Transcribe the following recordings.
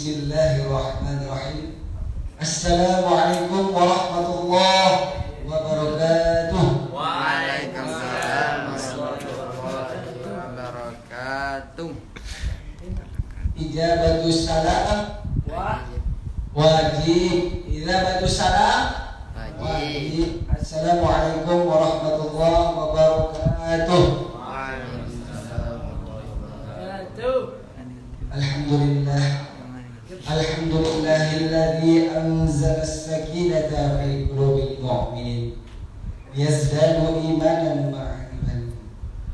Bismillahirrahmanirrahim. Assalamualaikum warahmatullahi wabarakatuh. Waalaikumsalam warahmatullahi wabarakatuh. Ijabatus salam wajib. Ijabatus salam wajib. Assalamualaikum warahmatullahi wabarakatuh. Alhamdulillah. Alhamdulillahilladzi anzala as-sakinata fi qulubil mu'minin liyazdadu imanan ma'a iman.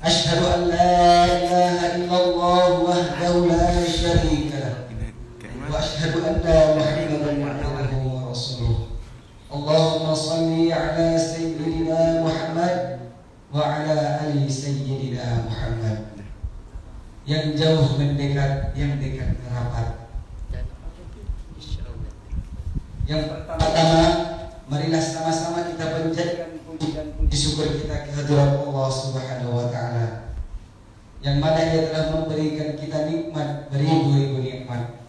Asyhadu an la ilaha illallah wahdahu la syarika lah wa asyhadu anna Muhammadan abduhu wa rasuluh. Allahumma shalli ala sayyidina Muhammad wa ala ali sayyidina Muhammad. Yang jauh mendekat, yang dekat merapat. Yang pertama, marilah sama-sama kita panjatkan puji dan puji syukur kita kehadirat Allah Subhanahu wa taala. Yang mana Ia telah memberikan kita nikmat beribu-ribu nikmat.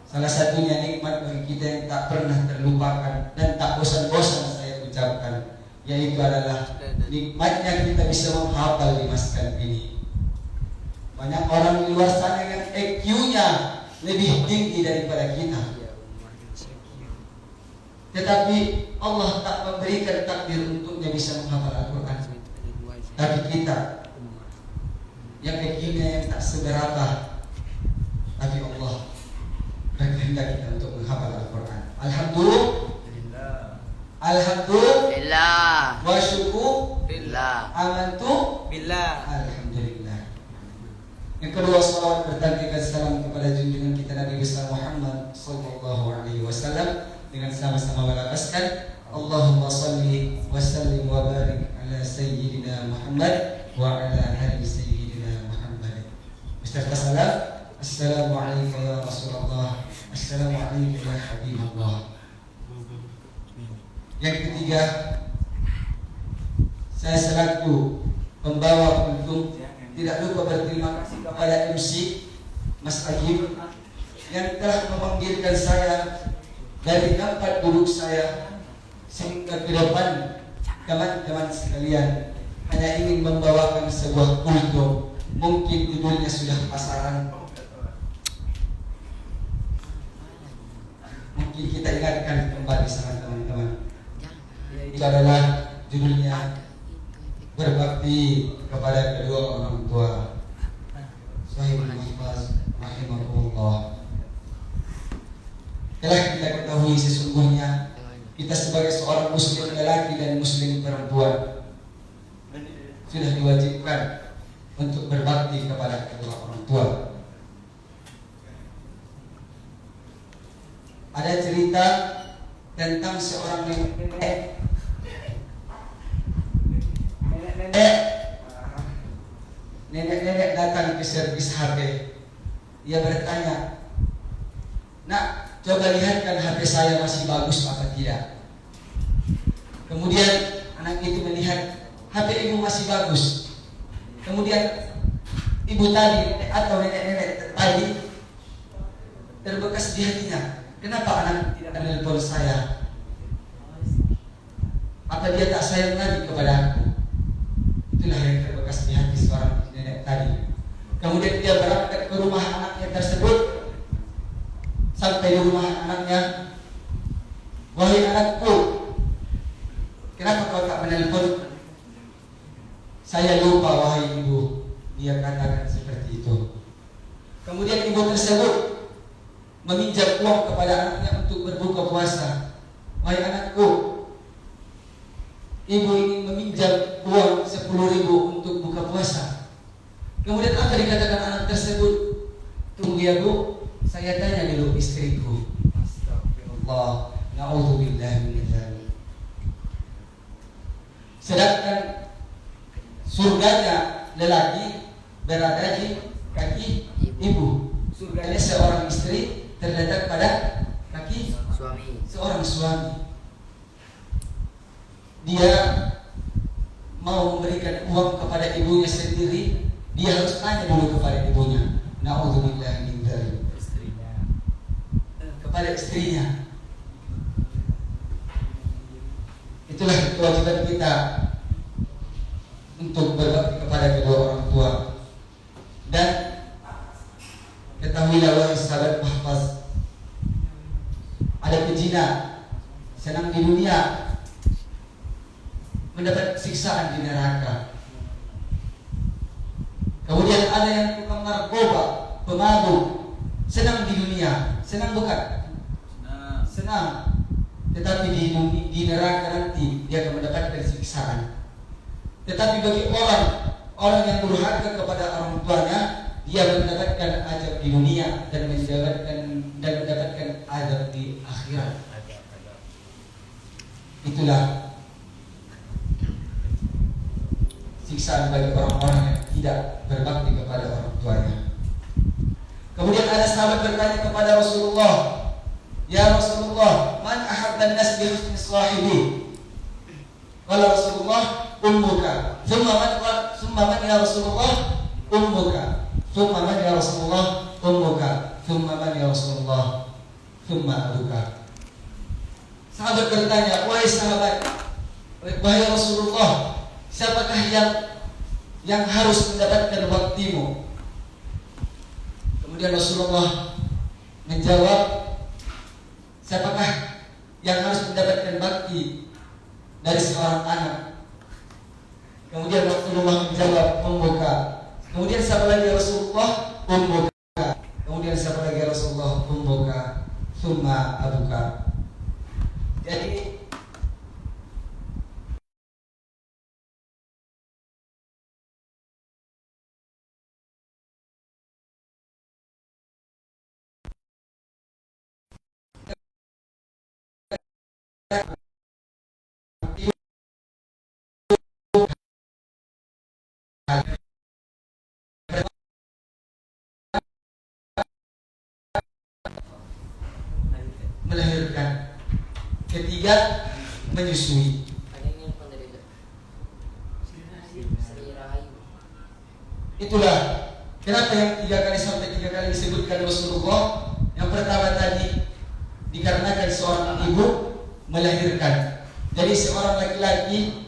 Salah satunya nikmat bagi kita yang tak pernah terlupakan dan tak bosan-bosan saya ucapkan, yaitu adalah nikmatnya kita bisa menghafal di masjid ini. Banyak orang di luar sana yang EQ-nya lebih tinggi daripada kita. Tetapi Allah tak memberikan takdir untuknya bisa menghafal Al-Quran. Tapi kita yang EQ-nya yang tak seberapa, tapi Allah berkehendak kita untuk menghafal Al-Quran. Alhamdulillah. Alhamdulillah. Wa syukurillah. Amantu billah. Alhamdulillah. Yang kedua, salawat bertandingkan salam kepada junjungan kita Nabi besar Muhammad sallallahu alaihi wasallam dengan sama-sama melafazkan Allahumma salli wa sallim wa barik ala sayyidina Muhammad wa ala ali sayyidina Muhammad. Beserta salam. Assalamualaikum ya Rasulullah. Assalamualaikum ya Habibullah. Yang ketiga, saya selaku pembawa pentung tidak lupa berterima kasih kepada MC Mas Agim yang telah memanggilkan saya dari tempat duduk saya sehingga ke depan teman-teman sekalian hanya ingin membawakan sebuah kultum. Mungkin judulnya sudah pasaran. Mungkin kita ingatkan kembali sama teman-teman. Itu adalah judulnya berbakti kepada kedua orang tua. Sahibul Mahfaz rahimahullah. Telah kita ketahui sesungguhnya kita sebagai seorang muslim lelaki dan muslim perempuan sudah diwajibkan untuk berbakti kepada kedua orang tua. Ada cerita tentang seorang nenek datang ke servis HP. Ia bertanya, "Nak, coba lihatkan HP saya masih bagus apa tidak?" Kemudian anak itu melihat HP ibu masih bagus. Kemudian ibu tadi atau nenek tadi terbekas di hatinya, "Kenapa anak tidak menelpon saya? Apa dia tak sayang lagi kepada aku?" Itulah yang terbekas di hati seorang nenek tadi. Kemudian dia berangkat ke rumah anaknya tersebut. Sampai di rumah anaknya, "Wahai anakku, kenapa kau tak menelpon?" "Saya lupa wahai ibu," dia katakan seperti itu. Kemudian ibu tersebut meminjam uang kepada anaknya untuk berbuka puasa. "Wahai anakku, ibu ingin meminjam uang 10.000 untuk buka puasa." Kemudian apa dikatakan anak tersebut? "Tunggu ya bu, saya tanya dulu istriku." Astagfirullah, na'udzubillah min dzalik. Sedangkan surganya lelaki berada di kaki ibu. Surganya seorang istri terletak pada kaki seorang suami. Dia mau memberikan uang kepada ibunya sendiri, dia harus tanya dulu kepada ibunya. Na'udzubillah min dzalik. kepada istrinya. Itulah kewajiban kita untuk berbakti kepada kedua orang tua. Dan ketahuilah wahai sahabat mahfaz, ada pezina senang di dunia, mendapat siksaan di neraka. Kemudian ada yang tukang narkoba, pemabuk, senang di dunia, senang bukan? Senang. Tetapi di neraka nanti dia akan mendapatkan siksaan. Tetapi bagi orang yang durhaka kepada orang tuanya, dia mendapatkan azab di dunia dan mendapatkan azab di akhirat. Itulah siksaan bagi orang-orang yang tidak berbakti kepada orang tuanya. Kemudian ada sahabat bertanya kepada Rasulullah, "Ya Rasulullah, man ahabban nas bi husni sahibi?" Qala Rasulullah, "Ummuka." Thumma man ya Rasulullah? Ummuka. Thumma man ya Rasulullah? Ummuka. Thumma man ya Rasulullah? Thumma abuka. Sahabat bertanya, "Wahai sahabat, wahai Rasulullah, siapakah yang harus mendapatkan baktimu?" Kemudian Rasulullah menjawab, "Siapakah yang harus mendapatkan bakti dari seorang anak?" Kemudian Rasulullah menjawab, "Ummuka." Kemudian siapa lagi Rasulullah? "Ummuka." Kemudian siapa lagi Rasulullah? "Ummuka." Thumma abuka. Jadi melahirkan, ketiga menyusui. Itulah kenapa yang 3 kali disebutkan Rasulullah. Yang pertama tadi dikarenakan seorang ibu melahirkan. Jadi seorang laki-laki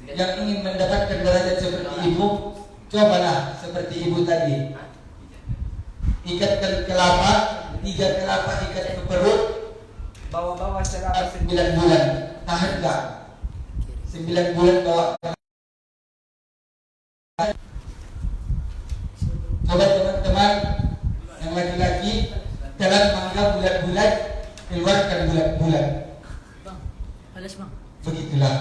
yang ingin mendapatkan derajat seperti ibu, cobalah seperti ibu tadi. Ikatkan kelapa, 3 kelapa ikat ke perut, bawa-bawa selama 9 bulan. Tahan gak? 9 bulan bawa. Coba teman-teman yang laki-laki, telan mangga bulat-bulat, keluarkan bulat-bulat. Bang, balas bang. Begitulah.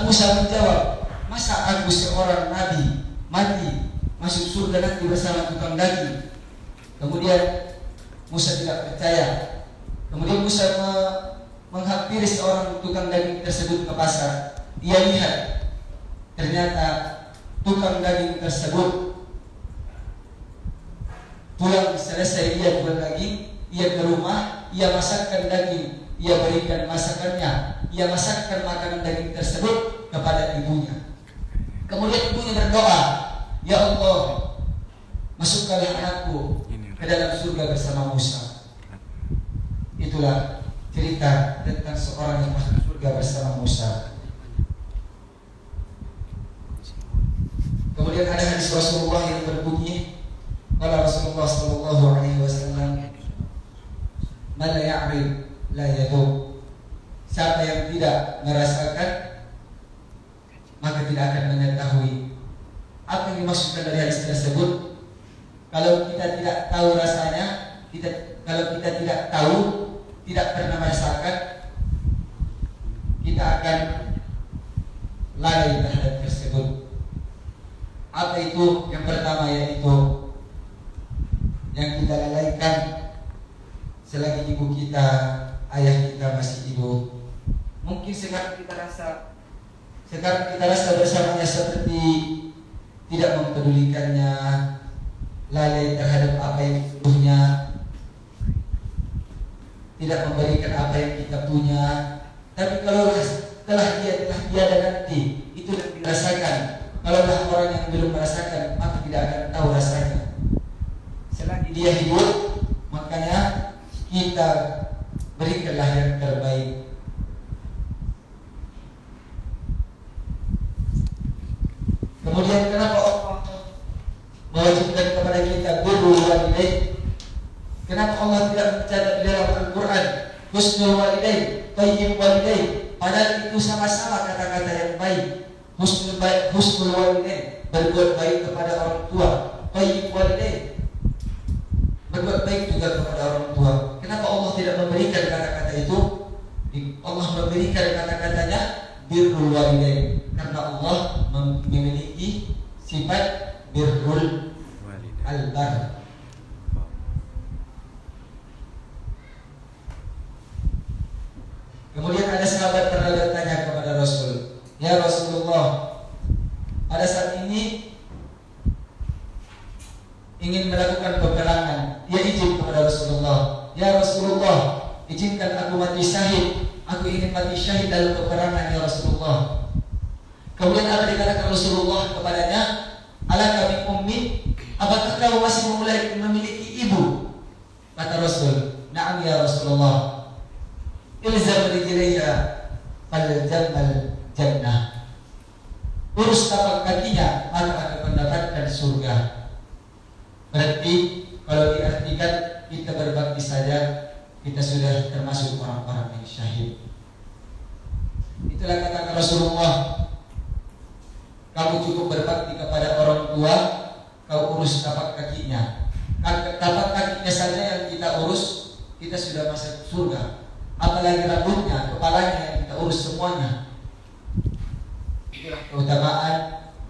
Musa menjawab, "Masa aku seorang nabi mati masuk surga nanti bersama tukang daging?" Kemudian Musa tidak percaya. Kemudian Musa menghampiri seorang tukang daging tersebut ke pasar. Ia lihat ternyata tukang daging tersebut pulang selesai ia jual daging, ia ke rumah, ia masakkan daging, ia berikan masakannya, ia masakkan makanan daging tersebut kepada ibunya. Kemudian ibunya berdoa, "Ya Allah, masukkanlah anakku ke dalam surga bersama Musa." Itulah cerita tentang seorang yang masuk surga bersama Musa. Kemudian ada hadis Rasulullah yang berbunyi, kala Rasulullah sallallahu alaihi wasallam, "Man la ya'rif la yaduk." Siapa yang tidak merasakan maka tidak akan mengetahui. Apa yang dimaksudkan dari hadis tersebut? Kalau kita tidak tahu rasanya, kalau kita tidak tahu, tidak pernah merasakan, kita akan lalai terhadap tersebut. Apa itu? Yang pertama yaitu yang kita lalaikan selagi ibu kita, ayah kita masih hidup. Mungkin sekarang kita rasa bersamanya seperti tidak mempedulikannya, lalai terhadap apa yang disuruhnya, tidak memberikan apa yang kita punya. Tapi kalau telah tiada nanti, itu dirasakan. Kalau orang yang belum merasakan, maka tidak akan tahu rasanya. Selagi dia hidup, makanya Kenapa Allah tidak mencatat di dalam Al-Quran husnul walidain, thayyib walidain? Padahal itu sama-sama kata-kata yang baik. Husnul walidain, berbuat baik kepada orang tua. Thayyib walidain, berbuat baik juga kepada orang tua. Kenapa Allah tidak memberikan kata-kata itu? Allah memberikan kata-katanya birrul walidain karena Allah memiliki sifat birrul albar. Kemudian ada sahabat pernah bertanya kepada Rasul, "Ya Rasulullah, pada saat ini ingin melakukan peperangan." Dia izin kepada Rasulullah, "Ya Rasulullah, izinkan aku mati syahid. Aku ingin mati syahid dalam peperangan, ya Rasulullah." Kemudian apa dikatakan Rasulullah kepadanya? "Alaka min ummi? Apakah kau masih memiliki ibu?" Kata Rasul, "Na'am ya Rasulullah. Ilzam rijlaiha faljamal jannah." Urus tapak kakinya maka akan mendapatkan surga. Berarti kalau diartikan kita berbakti saja, kita sudah termasuk orang-orang yang syahid. Itulah kata Rasulullah, kamu cukup berbakti kepada orang tua, kau urus tapak kakinya. Tapak kakinya saja yang kita urus, kita sudah masuk surga. Apalagi rambutnya, kepalanya yang kita urus semuanya. Itulah keutamaan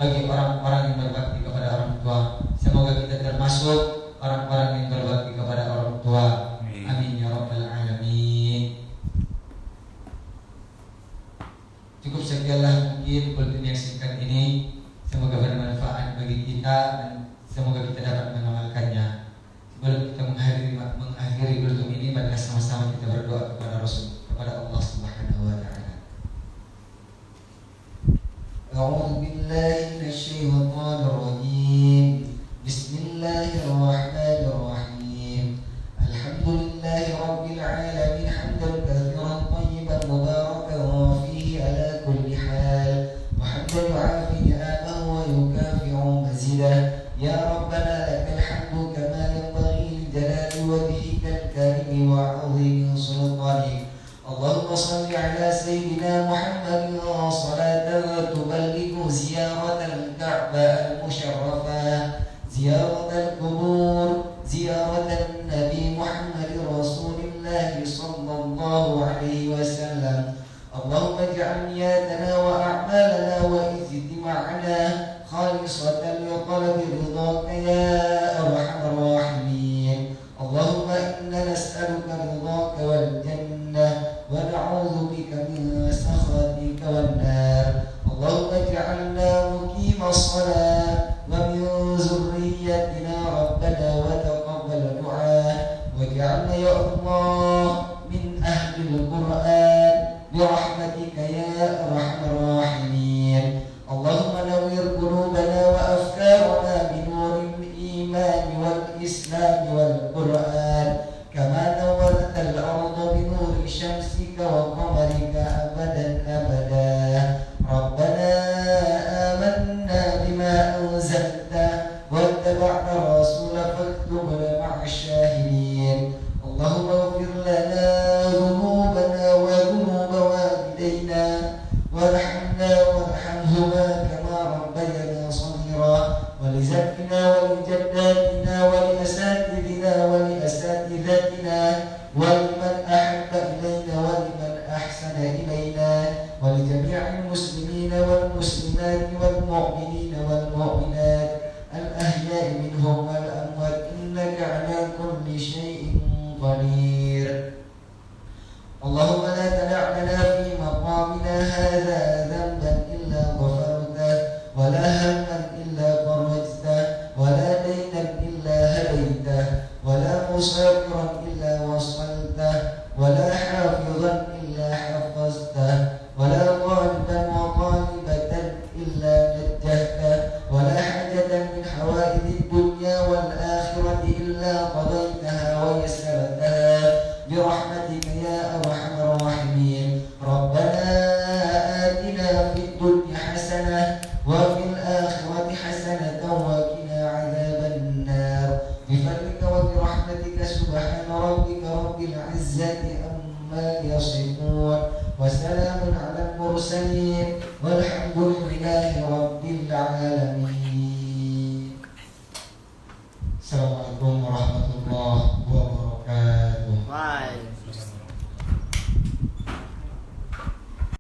bagi orang-orang yang berbakti kepada orang tua. Semoga kita termasuk orang-orang yang berbakti kepada orang tua. Amin ya rabbal alamin. Cukup sekianlah mungkin bulletin yang singkat ini. Semoga bermanfaat bagi kita dan semoga kita dapat mengamalkannya. Sebelum kita mengakhiri bulletin ini, marilah sama-sama kita berdoa kepada Rasul, kepada Allah Subhanahu wa taala. A'udzu billahi minasyaitonir rajim. Bismillahirrahmanirrahim. Alhamdulillahi rabbil alamin hamdan katsiran thayyiban mubarakan fihi ala kulli hal. Wa hamdan yu'afi ni'amahu wa yukafi'u mazidah. Ya Rabbana lakal hamdu kama yanbaghi li jalali wajhikal karim wa 'azimi sultanik. Allahumma shalli ala sayyidina Muhammadin salatan tuballighu ziyaratal Ka'bah al-musharrafah, ziyaratal qubur, ziyaratal Nabi Muhammad Rasulillah sallallahu alaihi wasallam. Allahumma ij'al niyatana wa a'malana wa ijtima'ana khalisatan liqalbi ridhaka ya arhamar rahimin. Allahumma inna nas'aluka ridhaka wal jannah wa na'udzu bika min sakhatika wan nar. Allahumma ij'alna muqimas shalah wa min zurriyyatina rabbana wa taqabbal du'a waj'alna ya Allah min ahlil Qur'an birahmatika ya arhamar rahimin. Allahumma nawwir qulubana wa afkarana binuril iman wal islam wal Qur'an kama nawwarta al-ardha binuri syamsika wa qamarika abadan abada. Rabbana amanna bima anzalta wattaba'na rasula faktubna ma'ash shahidin. Allahumma ighfir lana dhunubana wa dhunuba walidayna warhamna warhamhuma kama rabbayana shaghira wa li zakkina wa li jaddatina wa li asatidina wa li asatidatina wa liman ahabba ilayna wa liman ahsana ilayna wa li jami'il muslimina wal muslimati wal mu'minina wal mu'minat al ahya'i minhum wal amwat innaka ala kulli shay'in qadir. Allahumma la tada' lana fi maqamina hadha dhanban illa ghafartah wa la hamman illa farajtah wa la daynan illa hadaytah wa la musafiran illa wasaltah wa la hafizan illa hafaztah wa la taliban wa talibatan illa najjahtah wa la hajatan min hawaidid dunya wal akhirati illa qadaytaha wa yassartaha برحمتك يا أرحم الراحمين. ربنا آتنا في الدنيا حسنة وفي الآخرة حسنة وقنا عذاب النار بفضلك وبرحمتك سبحان ربك رب العزة عما يصفون وسلام على المرسلين والحمد